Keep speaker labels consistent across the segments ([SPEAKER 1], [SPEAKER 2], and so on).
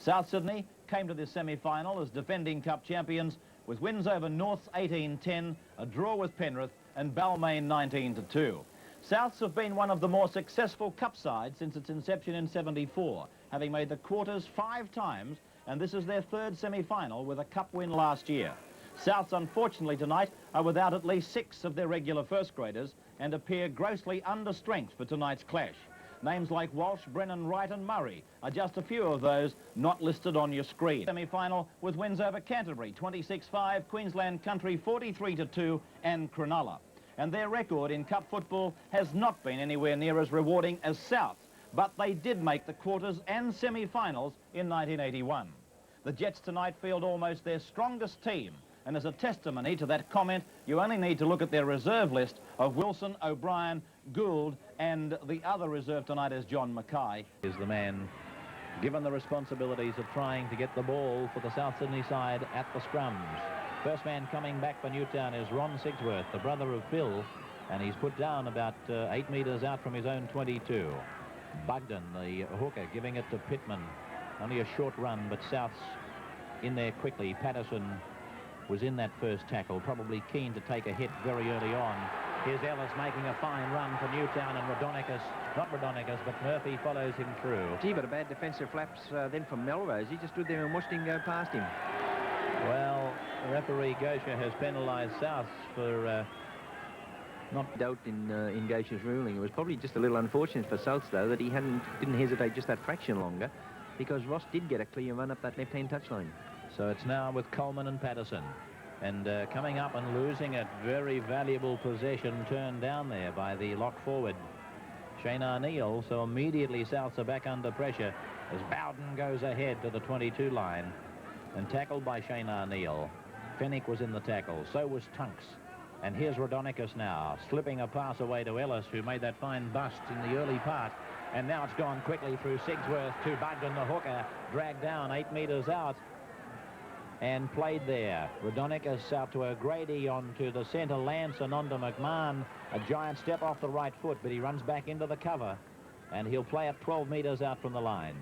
[SPEAKER 1] South Sydney came to this semi-final as defending Cup champions with wins over Norths 18-10, a draw with Penrith and Balmain 19-2. Souths have been one of the more successful Cup sides since its inception in '74, having made the quarters 5 times, and this is their 3rd semi-final with a Cup win last year. Souths, unfortunately, tonight are without at least 6 of their regular first graders and appear grossly under strength for tonight's clash. Names like Walsh, Brennan, Wright and Murray are just a few of those not listed on your screen. Semi-final with wins over Canterbury 26-5, Queensland Country 43-2 and Cronulla. And their record in Cup football has not been anywhere near as rewarding as South's, but they did make the quarters and semi-finals in 1981. The Jets tonight field almost their strongest team, and as a testimony to that comment, you only need to look at their reserve list of Wilson, O'Brien, Gould, and the other reserve tonight is John Mackay. Is the man given the responsibilities of trying to get the ball for the South Sydney side at the scrums. First man coming back for Newtown is Ron Sigsworth, the brother of Phil, and he's put down about 8 metres out from his own 22. Bugden, the hooker, giving it to Pittman. Only a short run, but South's in there quickly. Patterson was in that first tackle, probably keen to take a hit very early on. Here's Ellis making a fine run for Newtown, and not Rodonicus, but Murphy follows him through.
[SPEAKER 2] Gee, but a bad defensive flaps then from Melrose. He just stood there and watched him go past him.
[SPEAKER 1] Well, referee Gosha has penalised South for
[SPEAKER 2] not doubt in Gosha's ruling. It was probably just a little unfortunate for Souths, though, that he didn't hesitate just that fraction longer, because Ross did get a clear run up that left-hand touchline.
[SPEAKER 1] So it's now with Coleman and Patterson. And coming up and losing a very valuable possession turned down there by the lock forward, Shane Arneal. So immediately Souths are back under pressure as Bowden goes ahead to the 22 line and tackled by Shane Arneal. Fennick was in the tackle, so was Tunks. And here's Rodonicus now, slipping a pass away to Ellis, who made that fine bust in the early part. And now it's gone quickly through Sigsworth to Bugden, the hooker, dragged down 8 metres out and played there. Rodonicus out to O'Grady, onto the centre, Lance, and on to McMahon. A giant step off the right foot, but he runs back into the cover, and he'll play it 12 metres out from the line.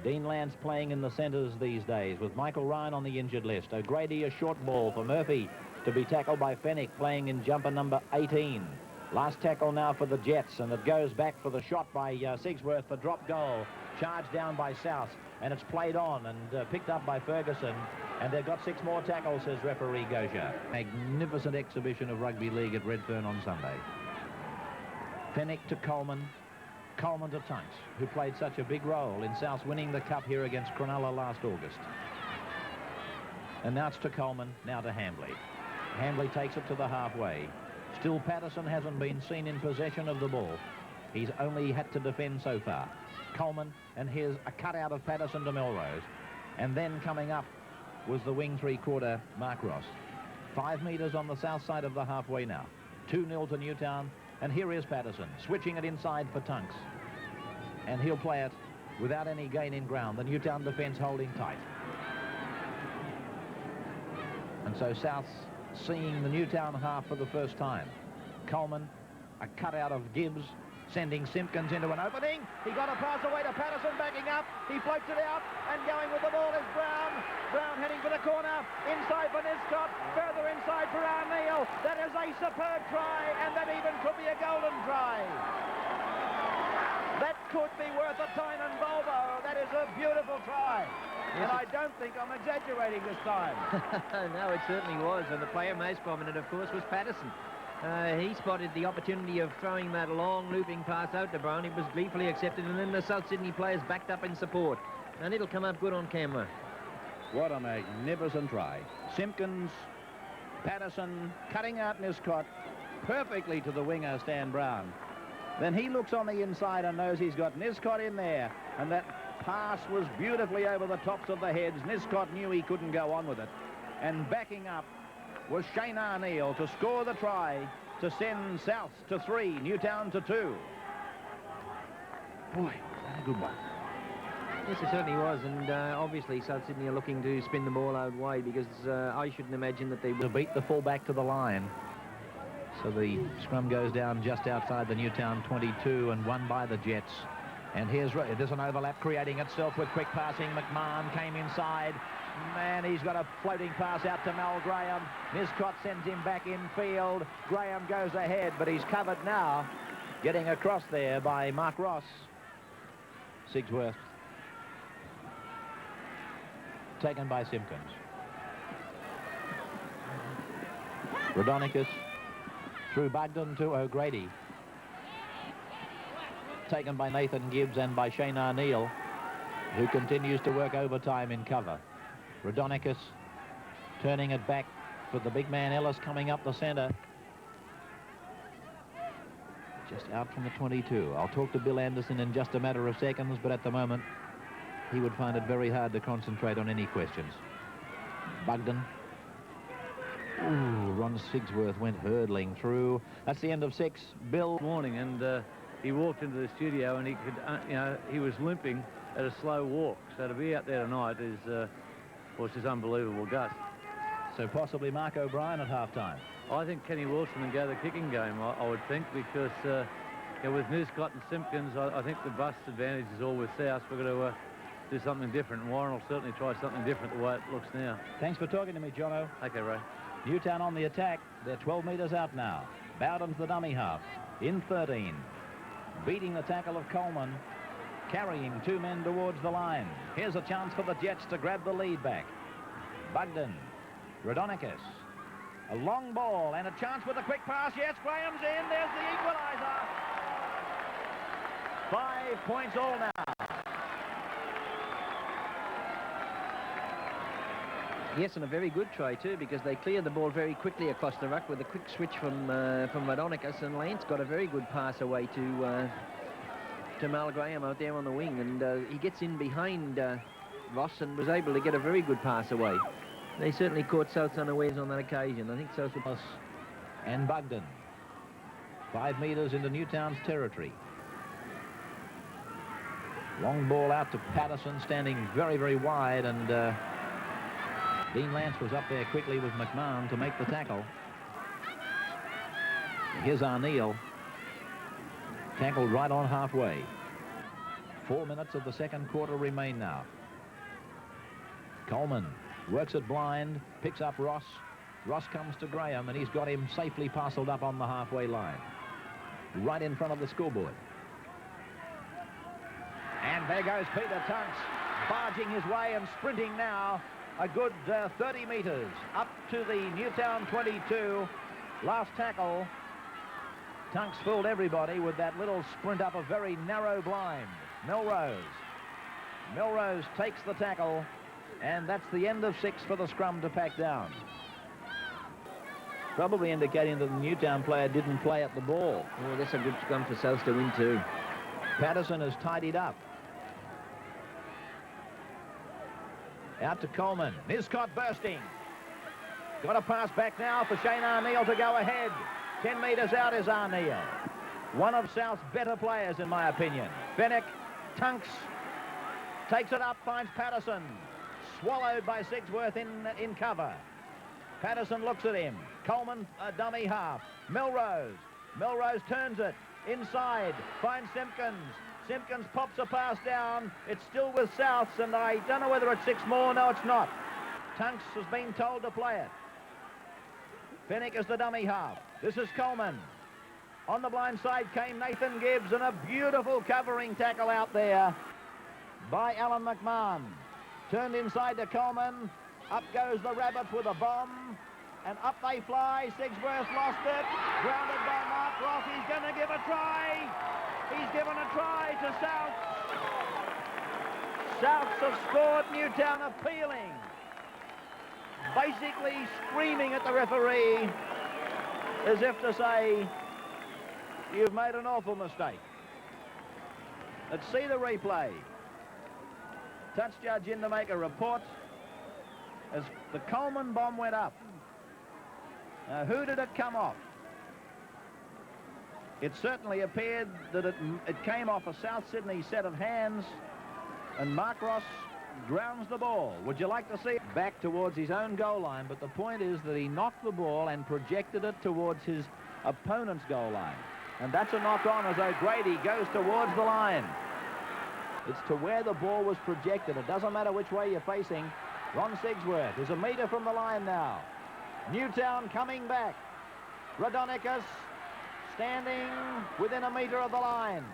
[SPEAKER 1] Dean Lance playing in the centres these days, with Michael Ryan on the injured list. O'Grady, a short ball for Murphy to be tackled by Fennick, playing in jumper number 18. Last tackle now for the Jets, and it goes back for the shot by Sigsworth for drop goal. Charged down by South, and it's played on and picked up by Ferguson. And they've got 6 more tackles, says referee Gosha. Magnificent exhibition of rugby league at Redfern on Sunday. Fennick to Coleman, Coleman to Tunks, who played such a big role in South's winning the Cup here against Cronulla last August. And now it's to Coleman, now to Hambley. Hambley takes it to the halfway. Still Patterson hasn't been seen in possession of the ball. He's only had to defend so far. Coleman, and here's a cutout of Patterson to Melrose. And then coming up was the wing 3/4 Mark Ross. 5 metres on the south side of the halfway now. 2-0 to Newtown, and here is Patterson, switching it inside for Tunks. And he'll play it without any gain in ground, the Newtown defence holding tight. And so South's seeing the Newtown half for the first time. Coleman, a cutout of Gibbs, sending Simpkins into an opening. He got a pass away to Patterson, backing up. He floats it out, and going with the ball is Brown. Brown heading for the corner. Inside for Niscott. Further inside for Arneal. That is a superb try, and that even could be a golden try. That could be worth a Tynan Volvo. That is a beautiful try. Yes, and I don't think I'm exaggerating this time.
[SPEAKER 2] No, it certainly was. And the player most prominent, of course, was Patterson. He spotted the opportunity of throwing that long looping pass out to Brown. It was gleefully accepted, and then the South Sydney players backed up in support. And it'll come up good on camera.
[SPEAKER 1] What a magnificent try. Simpkins, Patterson, cutting out Niscott perfectly to the winger, Stan Brown. Then he looks on the inside and knows he's got Niscott in there. And that pass was beautifully over the tops of the heads. Niscott knew he couldn't go on with it. And backing up was Shane Arneal to score the try to send South to 3, Newtown to 2. Boy, a good one.
[SPEAKER 2] Yes, it certainly was, and obviously South Sydney are looking to spin the ball out wide, because I shouldn't imagine that they would
[SPEAKER 1] beat the fullback to the line. So the scrum goes down just outside the Newtown 22 and won by the Jets. And there's an overlap creating itself with quick passing. McMahon came inside. Man, he's got a floating pass out to Mel Graham. Niscott sends him back in field. Graham goes ahead, but he's covered now. Getting across there by Mark Ross. Sigsworth taken by Simpkins. Rodonicus through Bugden to O'Grady. Taken by Nathan Gibbs and by Shane Arneal, who continues to work overtime in cover. Rodonicus turning it back for the big man Ellis coming up the centre. Just out from the 22. I'll talk to Bill Anderson in just a matter of seconds, but at the moment he would find it very hard to concentrate on any questions. Bugden. Ooh, Ron Sigsworth went hurtling through. That's the end of 6. Bill.
[SPEAKER 3] Morning, and he walked into the studio and he could, he was limping at a slow walk. So to be out there tonight is, was just unbelievable, Gus.
[SPEAKER 1] So possibly Mark O'Brien at halftime.
[SPEAKER 3] I think Kenny Wilson and go the kicking game, I would think, because with Niscott and Simpkins, I think the bus advantage is all with South. We're going to do something different. Warren will certainly try something different the way it looks now.
[SPEAKER 1] Thanks for talking to me, Jono.
[SPEAKER 3] Okay, Ray.
[SPEAKER 1] Newtown on the attack. They're 12 metres out now. Bowden's the dummy half. In 13. Beating the tackle of Coleman. Carrying 2 men towards the line. Here's a chance for the Jets to grab the lead back. Bugden. Rodonicus. A long ball and a chance with a quick pass. Yes, Graham's in. There's the equaliser. 5 points all now.
[SPEAKER 2] Yes, and a very good try too, because they cleared the ball very quickly across the ruck with a quick switch from Rodonicus, and Lance got a very good pass away to Mal Graham out there on the wing, and he gets in behind Ross and was able to get a very good pass away. They certainly caught South unawares on that occasion. I think South was...
[SPEAKER 1] And Bugden. 5 metres into Newtown's territory. Long ball out to Patterson, standing very, very wide, and Dean Lance was up there quickly with McMahon to make the tackle. Here's Arneal. Tackled right on halfway. 4 minutes of the second quarter remain now. Coleman works it blind, picks up Ross. Ross comes to Graham, and he's got him safely parcelled up on the halfway line. Right in front of the scoreboard. And there goes Peter Tunks, barging his way and sprinting now. A good 30 metres up to the Newtown 22. Last tackle. Tunks fooled everybody with that little sprint up a very narrow blind. Melrose takes the tackle, and that's the end of 6 for the scrum to pack down. Probably indicating that the Newtown player didn't play at the ball.
[SPEAKER 2] Oh, that's a good scrum for South to win too.
[SPEAKER 1] Patterson has tidied up. Out to Coleman. Niscott bursting. Got a pass back now for Shane Arneal to go ahead. 10 metres out is Arneal. One of South's better players, in my opinion. Fennick, Tunks, takes it up, finds Patterson. Swallowed by Sigsworth in cover. Patterson looks at him. Coleman, a dummy half. Melrose turns it. Inside, finds Simpkins. Simpkins pops a pass down. It's still with Souths, and I don't know whether it's 6 more. No, it's not. Tunks has been told to play it. Fennick is the dummy half. This is Coleman. On the blind side came Nathan Gibbs, and a beautiful covering tackle out there by Alan McMahon. Turned inside to Coleman. Up goes the Rabbits with a bomb, and up they fly. Sigsworth lost it. Grounded by Mark Ross. He's going to give a try. He's given a try to South. Souths have scored. Newtown appealing. Basically screaming at the referee as if to say, you've made an awful mistake. Let's see the replay. Touch judge in to make a report as the Coleman bomb went up. Now, who did it come off? It certainly appeared that it came off a South Sydney set of hands, and Mark Ross grounds the ball. Would you like to see it back towards his own goal line? But the point is that he knocked the ball and projected it towards his opponent's goal line. And that's a knock on as O'Grady goes towards the line. It's to where the ball was projected. It doesn't matter which way you're facing. Ron Sigsworth is a metre from the line now. Newtown coming back. Radonicus standing within a metre of the line.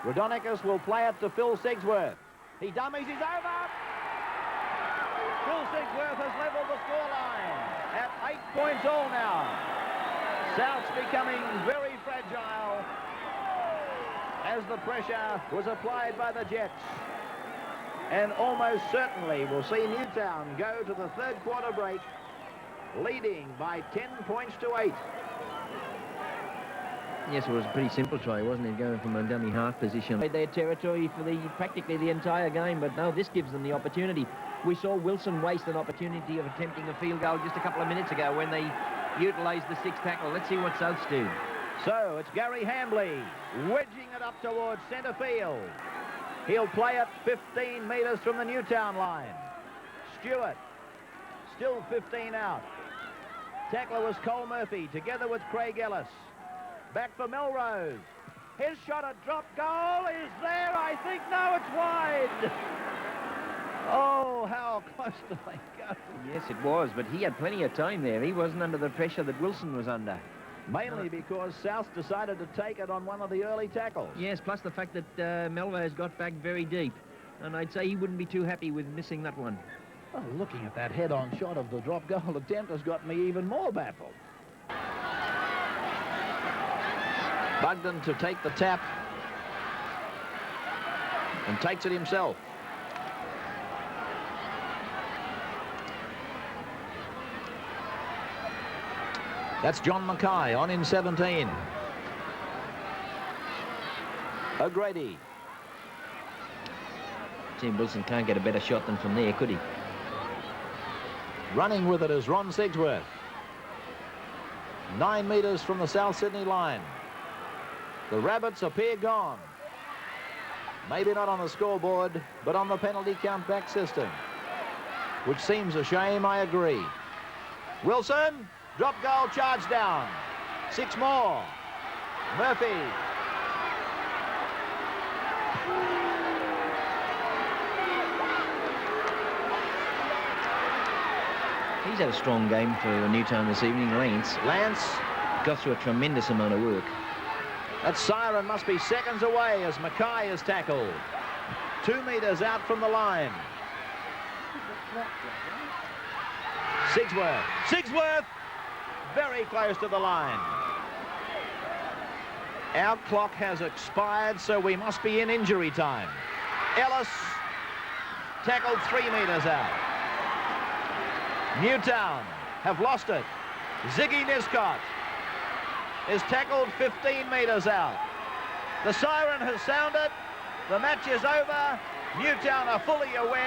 [SPEAKER 1] Radonicus will play it to Phil Sigsworth. He dummies, he's over. Phil Sigsworth has levelled the scoreline at 8 points all now. South's becoming very fragile as the pressure was applied by the Jets. And almost certainly we'll see Newtown go to the third quarter break, leading by 10 points to 8.
[SPEAKER 2] Yes, it was a pretty simple try, wasn't it, going from a dummy half position. Their territory for practically the entire game, but no, this gives them the opportunity. We saw Wilson waste an opportunity of attempting a field goal just a couple of minutes ago when they utilised the sixth tackle. Let's see what Souths do.
[SPEAKER 1] So it's Gary Hambley wedging it up towards centre field. He'll play it 15 metres from the Newtown line. Stewart, still 15 out. Tackler was Cole Murphy, together with Craig Ellis. Back for Melrose. His shot at drop goal is there, I think. No, it's wide. Oh, how close did they go?
[SPEAKER 2] Yes, it was, but he had plenty of time there. He wasn't under the pressure that Wilson was under.
[SPEAKER 1] Mainly because South decided to take it on one of the early tackles.
[SPEAKER 2] Yes, plus the fact that Melrose got back very deep. And I'd say he wouldn't be too happy with missing that one.
[SPEAKER 1] Oh, looking at that head-on shot of the drop goal attempt has got me even more baffled. Bugden to take the tap and takes it himself. That's John Mackay on in 17. O'Grady.
[SPEAKER 2] Tim Wilson can't get a better shot than from there, could he?
[SPEAKER 1] Running with it is Ron Sigsworth. 9 metres from the South Sydney line. The Rabbits appear gone. Maybe not on the scoreboard, but on the penalty count back system, which seems a shame, I agree. Wilson, drop goal, charge down. 6 more. Murphy.
[SPEAKER 2] He's had a strong game for Newtown this evening, Lance.
[SPEAKER 1] Lance
[SPEAKER 2] got through a tremendous amount of work.
[SPEAKER 1] That siren must be seconds away as Mackay is tackled. 2 metres out from the line. Sigsworth. Sigsworth! Very close to the line. Our clock has expired, so we must be in injury time. Ellis tackled 3 metres out. Newtown have lost it. Ziggy Niscott is tackled 15 metres out. The siren has sounded. The match is over. Newtown are fully aware